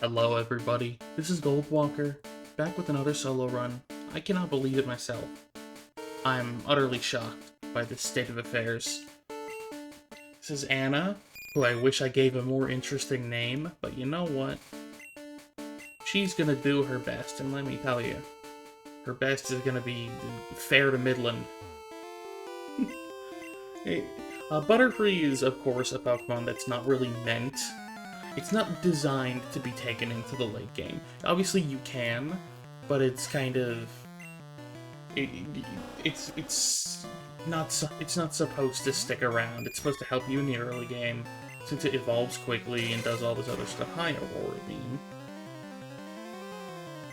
Hello everybody, this is Goldwalker, back with another solo run. I cannot believe it myself. I'm utterly shocked by this state of affairs. This is Anna, who I wish I gave a more interesting name, but you know what? She's gonna do her best, and let me tell you, her best is gonna be fair to Midland. Butterfree is, of course, a Pokemon that's not really meant... It's not designed to be taken into the late game. Obviously you can, but it's kind of... It's not supposed to stick around. It's supposed to help you in the early game, since it evolves quickly and does all this other stuff. Hi, Aurora Beam.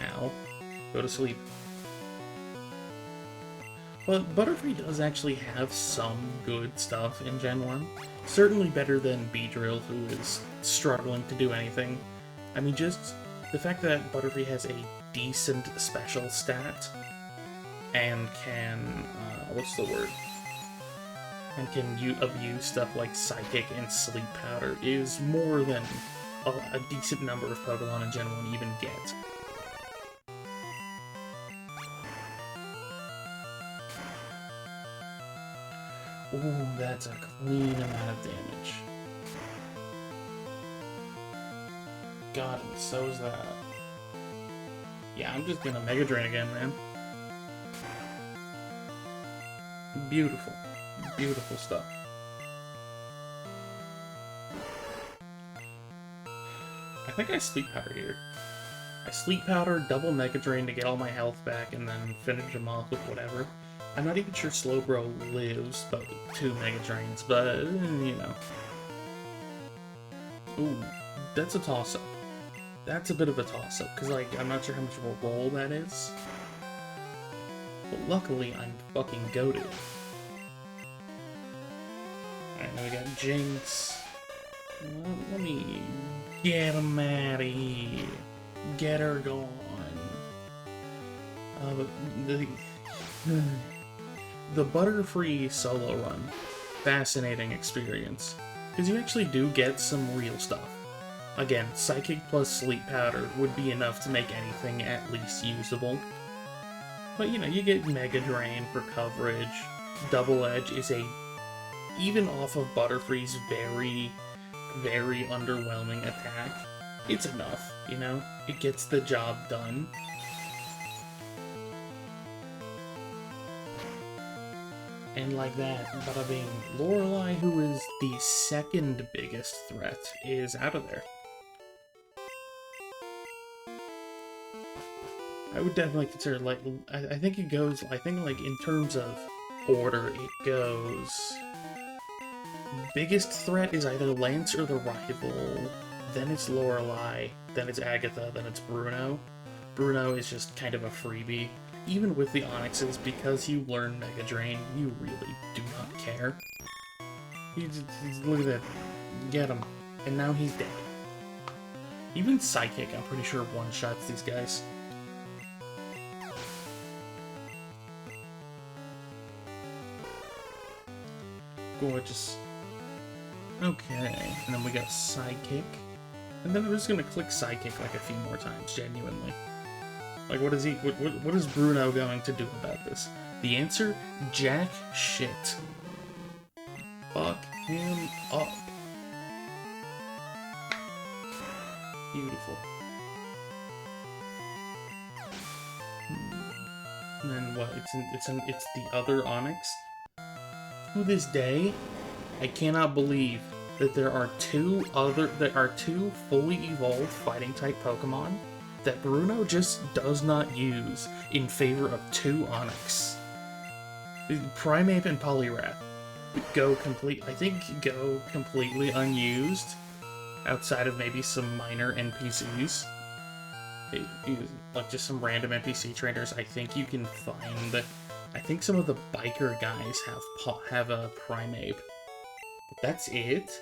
Ow. Go to sleep. But Butterfree does actually have some good stuff in Gen 1. Certainly better than Beedrill, who is struggling to do anything. I mean, just the fact that Butterfree has a decent special stat, and can, what's the word? And can abuse stuff like Psychic and Sleep Powder is more than a decent number of Pokemon in Gen 1 even get. Ooh, that's a clean amount of damage. God, and so's that. Yeah, I'm just gonna Mega Drain again, man. Beautiful. Beautiful stuff. I think I Sleep Powder here. I Sleep Powder, double Mega Drain to get all my health back, and then finish him off with whatever. I'm not even sure Slowbro lives, but 2 Mega Drains, but, you know. Ooh, that's a toss-up. That's a bit of a toss-up, because, like, I'm not sure how much of a roll that is. But luckily, I'm fucking goated. Alright, now we got Jinx. Let me get him out of here. Get her gone. But the Butterfree solo run, fascinating experience, because you actually do get some real stuff. Again, Psychic plus Sleep Powder would be enough to make anything at least usable. But you know, you get Mega Drain for coverage, Double Edge is even off of Butterfree's very, very underwhelming attack, it's enough, you know? It gets the job done. And like that, bada bing, Lorelei, who is the second biggest threat, is out of there. I would definitely consider, like, I think it goes, I think, like, in terms of order, it goes... Biggest threat is either Lance or the Rival, then it's Lorelei, then it's Agatha, then it's Bruno. Bruno is just kind of a freebie. Even with the Onyxes, because you learn Mega Drain, you really do not care. Look at that. Get him. And now he's dead. Even Psychic, I'm pretty sure one-shots these guys. Gorgeous. Okay, and then we got Psychic. And then we're just gonna click Psychic like a few more times, genuinely. Like, what is Bruno going to do about this? The answer? Jack shit. Fuck him up. Beautiful. And then what? It's the other Onyx? To this day, I cannot believe that there are two fully evolved fighting type Pokemon that Bruno just does not use in favor of 2 Onyx. Primeape and Poliwrath go completely unused, outside of maybe some minor NPCs. Like just some random NPC trainers. I think you can find... I think some of the biker guys have a Primeape. But that's it?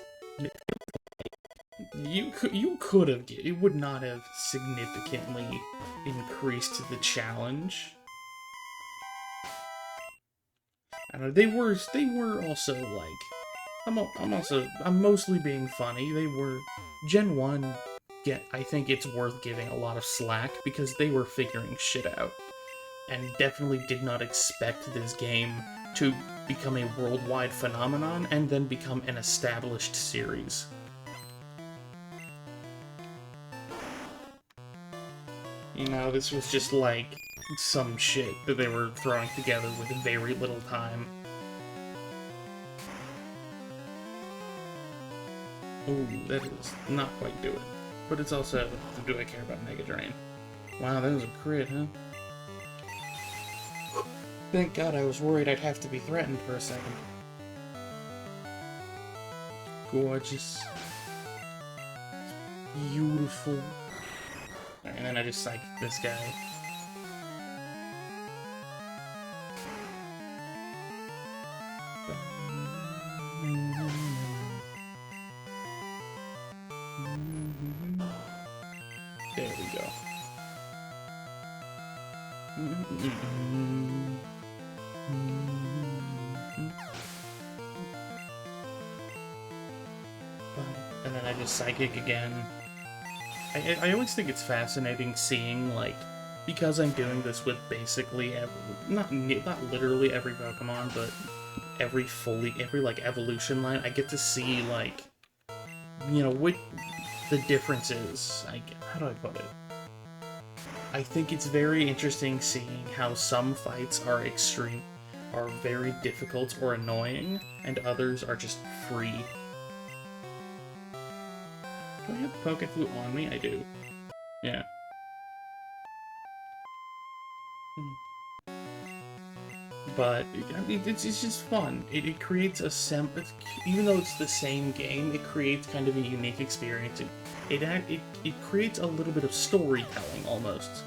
You could have... It would not have significantly increased the challenge. I don't know, they were also, like... I'm mostly being funny. They were... Gen 1 I think it's worth giving a lot of slack because they were figuring shit out. And definitely did not expect this game to become a worldwide phenomenon and then become an established series. You know, this was just like some shit that they were throwing together with very little time. Ooh, that does not quite do it. But it's also, do I care about Mega Drain? Wow, that was a crit, huh? Thank God, I was worried I'd have to be threatened for a second. Gorgeous. Beautiful. Alright, and then I just psyched this guy. There we go. And then I just psychic again. I always think it's fascinating seeing, like, because I'm doing this with basically not literally every Pokemon, but every like, evolution line, I get to see, like, you know, what the difference is. How do I put it? I think it's very interesting seeing how some fights are very difficult or annoying, and others are just free. Do I have Pokeflute on me? I do. Yeah. But I mean, it's just fun. It creates a even though it's the same game, it creates kind of a unique experience. It creates a little bit of storytelling almost.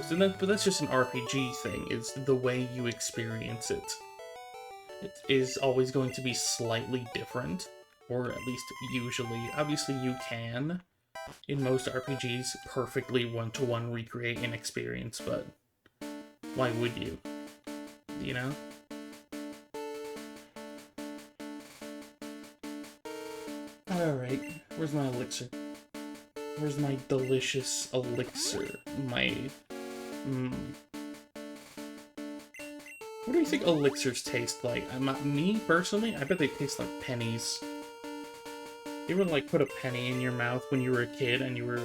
But that's just an RPG thing. It's the way you experience it. It is always going to be slightly different, or at least usually. Obviously, you can, in most RPGs, perfectly one-to-one recreate an experience, but why would you? You know? Alright, where's my elixir? Where's my delicious elixir? What do you think elixirs taste like? Me, personally, I bet they taste like pennies. You ever, like, put a penny in your mouth when you were a kid and you were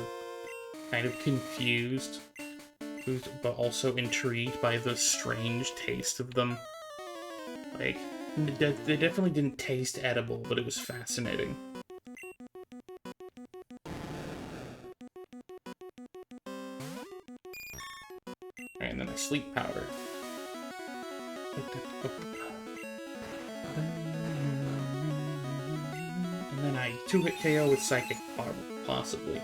kind of confused, but also intrigued by the strange taste of them? Like, they definitely didn't taste edible, but it was fascinating. Alright, and then I sleep powder. And then I 2-hit KO with Psychic, possibly.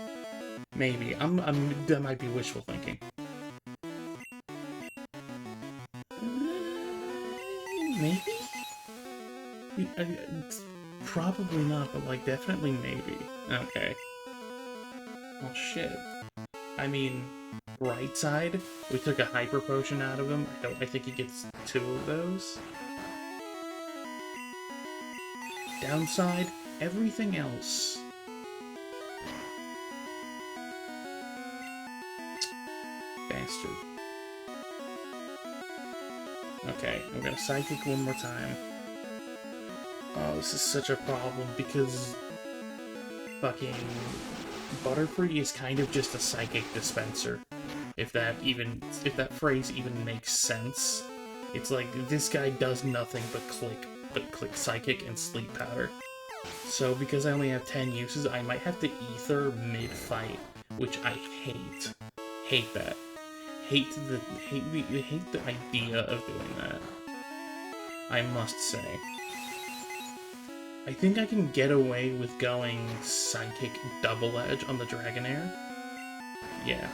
Maybe. That might be wishful thinking. Maybe? Probably not, but, like, definitely maybe. Okay. Well, shit. I mean, right side, we took a Hyper Potion out of him. I think he gets 2 of those. Downside, everything else. Bastard. Okay, I'm gonna Psychic one more time. Oh, this is such a problem because fucking Butterfree is kind of just a Psychic dispenser. If that phrase even makes sense. It's like, this guy does nothing but click Psychic and Sleep Powder. So because I only have 10 uses, I might have to Ether mid-fight, which I hate. Hate that. Hate the idea of doing that. I must say. I think I can get away with going Psychic Double Edge on the Dragonair. Yeah.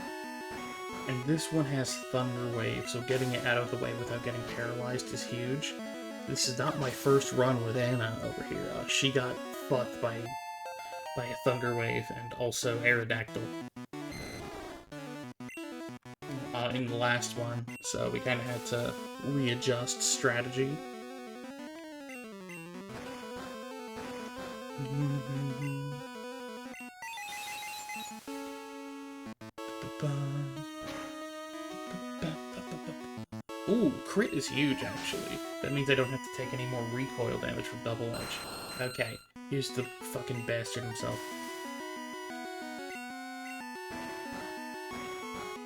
And this one has Thunder Wave, so getting it out of the way without getting paralyzed is huge. This is not my first run with Anna over here. She got fucked by a Thunder Wave and also Aerodactyl in the last one, so we kind of had to readjust strategy. Ooh, crit is huge, actually. That means I don't have to take any more recoil damage from Double Edge. Okay, here's the fucking bastard himself.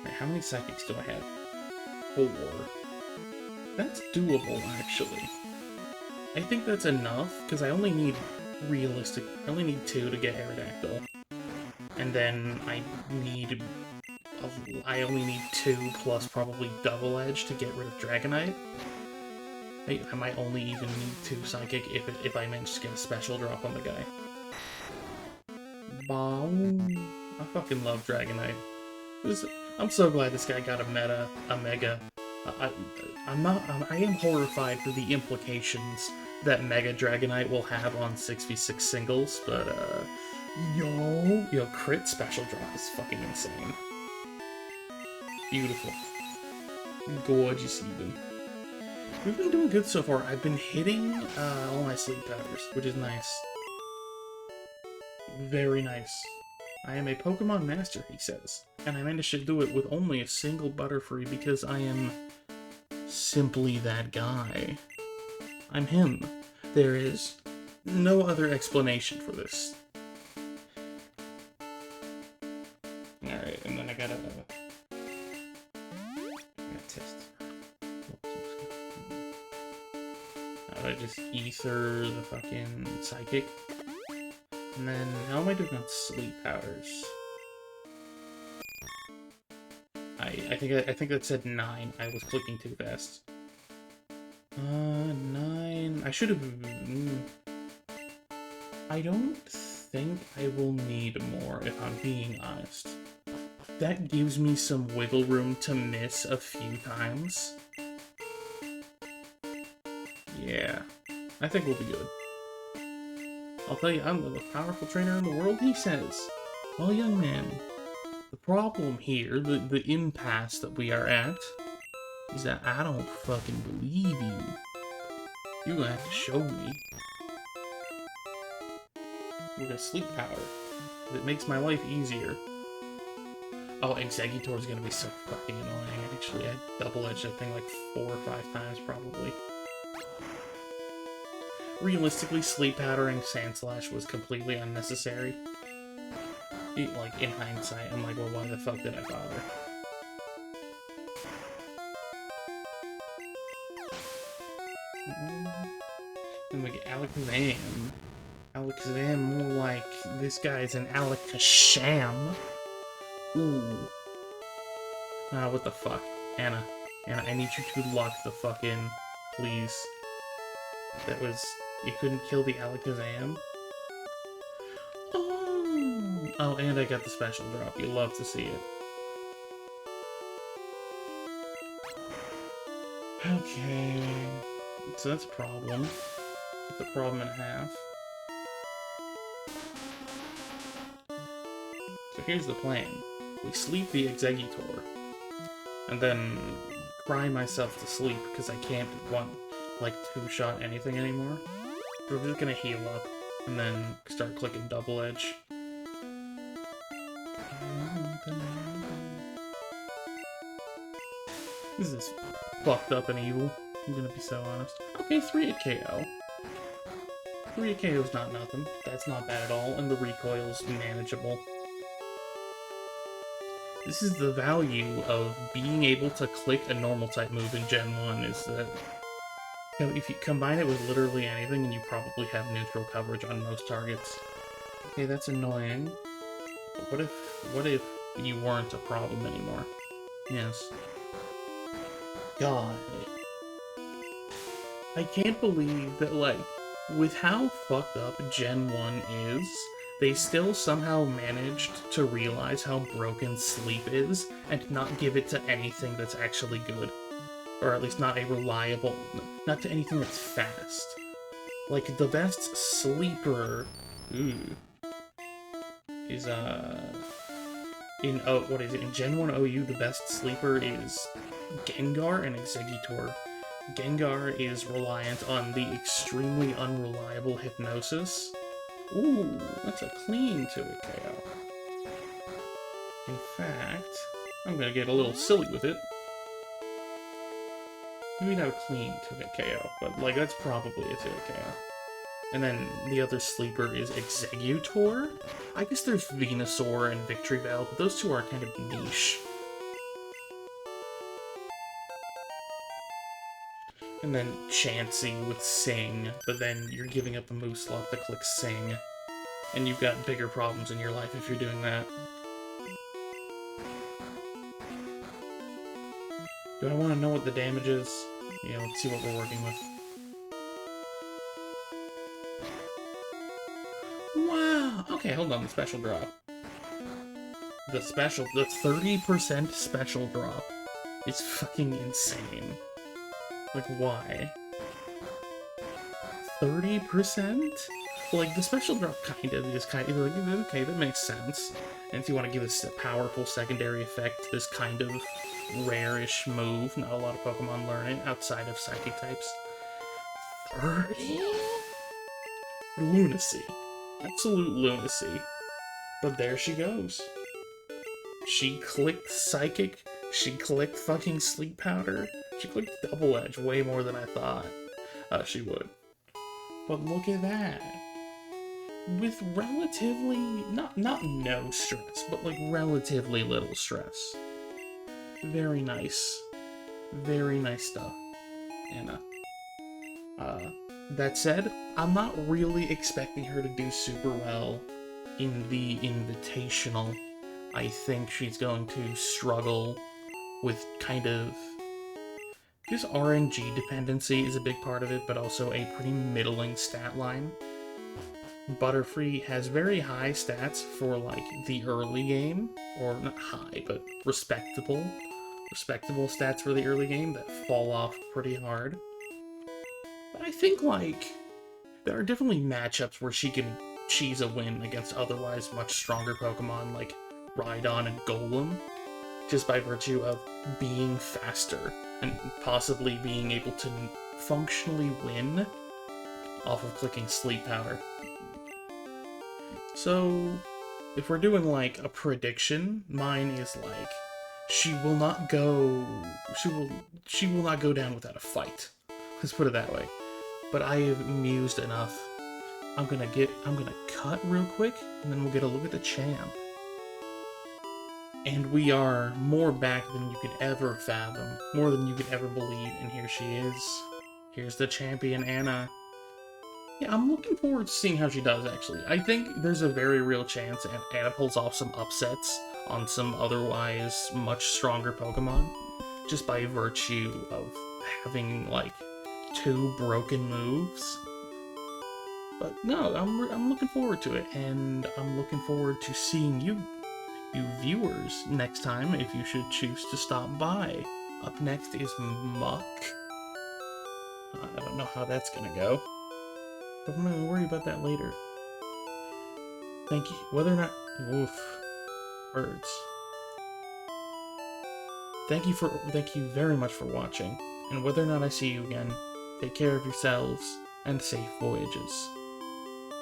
Right, how many psychics do I have? 4. That's doable, actually. I think that's enough, because I only need I only need 2 to get Aerodactyl. And then I only need 2 plus probably Double Edge to get rid of Dragonite. I might only even need 2 Psychic if I manage to get a special drop on the guy. Boom. I fucking love Dragonite. I'm so glad this guy got a Mega. I am horrified for the implications that Mega Dragonite will have on 6v6 singles, but yo, crit special drop is fucking insane. Beautiful. Gorgeous even. We've been doing good so far. I've been hitting all my sleep powders, which is nice. Very nice. I am a Pokemon master, he says, and I managed to do it with only a single Butterfree because I am simply that guy. I'm him. There is no other explanation for this. Alright, and then I gotta test. I just ether the fucking Psychic. And then, how am I doing on sleep powders? I think that said 9. I was clicking too fast. 9. I should have. I don't think I will need more, if I'm being honest. That gives me some wiggle room to miss a few times. Yeah, I think we'll be good. I'll tell you, I'm the most powerful trainer in the world, he says. Well, young man, the problem here, the impasse that we are at, is that I don't fucking believe you. You're gonna have to show me. With a sleep powder. It makes my life easier. Oh, Exeggutor is gonna be so fucking annoying, actually. I double-edged that thing like 4 or 5 times, probably. Realistically, sleep powdering Sandslash was completely unnecessary. Like, in hindsight, I'm like, well, why the fuck did I bother? And we get Alakazam. Alakazam, more like, this guy's an Alakasham. Ooh. Ah, what the fuck? Anna, I need you to luck the fucking... Please. That was... You couldn't kill the Alakazam? Oh! Oh, and I got the special drop. You love to see it. Okay... So that's a problem. That's a problem and a half. So here's the plan. We sleep the Exeggutor, and then cry myself to sleep because I can't like, 2-shot anything anymore. So we're just gonna heal up, and then start clicking Double Edge. This is fucked up and evil. I'm gonna be so honest. Okay, 3 at KO. 3 at KO is not nothing. That's not bad at all, and the recoil's manageable. This is the value of being able to click a normal type move in Gen 1, is that if you combine it with literally anything, and you probably have neutral coverage on most targets. Okay, that's annoying. But what if you weren't a problem anymore? Yes. God. I can't believe that, like, with how fucked up Gen 1 is, they still somehow managed to realize how broken sleep is, and not give it to anything that's actually good. Or at least not a reliable... Not to anything that's fast. Like, the best sleeper... is, what is it? In Gen 1 OU, the best sleeper is Gengar and Exeggutor. Gengar is reliant on the extremely unreliable Hypnosis. Ooh, that's a clean 2 KO. In fact, I'm gonna get a little silly with it. Maybe not a clean 2-hit KO, but like that's probably a 2-hit KO. And then the other sleeper is Executor. I guess there's Venusaur and Victory Bell, but those two are kind of niche. And then Chansey with Sing, but then you're giving up a move slot to click Sing. And you've got bigger problems in your life if you're doing that. Do I want to know what the damage is? Yeah, let's see what we're working with. Wow! Okay, hold on, the special drop. The 30% special drop is fucking insane. Like, why? 30%? Like, the special drop kind of is like, okay, that makes sense. And if you want to give this a powerful secondary effect, this kind of rare-ish move, not a lot of Pokemon learn it outside of Psychic types. 30? Lunacy. Absolute lunacy. But there she goes. She clicked Psychic, she clicked fucking Sleep Powder, she clicked Double Edge way more than I thought she would. But look at that. With relatively, not no stress, but like relatively little stress. Very nice. Very nice stuff, Anna. That said, I'm not really expecting her to do super well in the Invitational. I think she's going to struggle with kind of... This RNG dependency is a big part of it, but also a pretty middling stat line. Butterfree has very high stats for, like, the early game. Or, not high, but respectable. Respectable stats for the early game that fall off pretty hard. But I think, like, there are definitely matchups where she can cheese a win against otherwise much stronger Pokemon, like Rhydon and Golem, just by virtue of being faster and possibly being able to functionally win off of clicking Sleep Powder. So, if we're doing like a prediction, mine is like she will not go down without a fight. Let's put it that way. But I have mused enough. I'm gonna cut real quick, and then we'll get a look at the champ. And we are more back than you could ever fathom, more than you could ever believe, and here she is. Here's the champion, Anna. Yeah, I'm looking forward to seeing how she does, actually. I think there's a very real chance Anna pulls off some upsets on some otherwise much stronger Pokemon, just by virtue of having, like, 2 broken moves. But no, I'm looking forward to it, and I'm looking forward to seeing you viewers next time if you should choose to stop by. Up next is Muck. I don't know how that's gonna go, but I'm gonna worry about that later. Thank you. Whether or not... Oof. Birds. Thank you very much for watching, and whether or not I see you again, take care of yourselves, and safe voyages.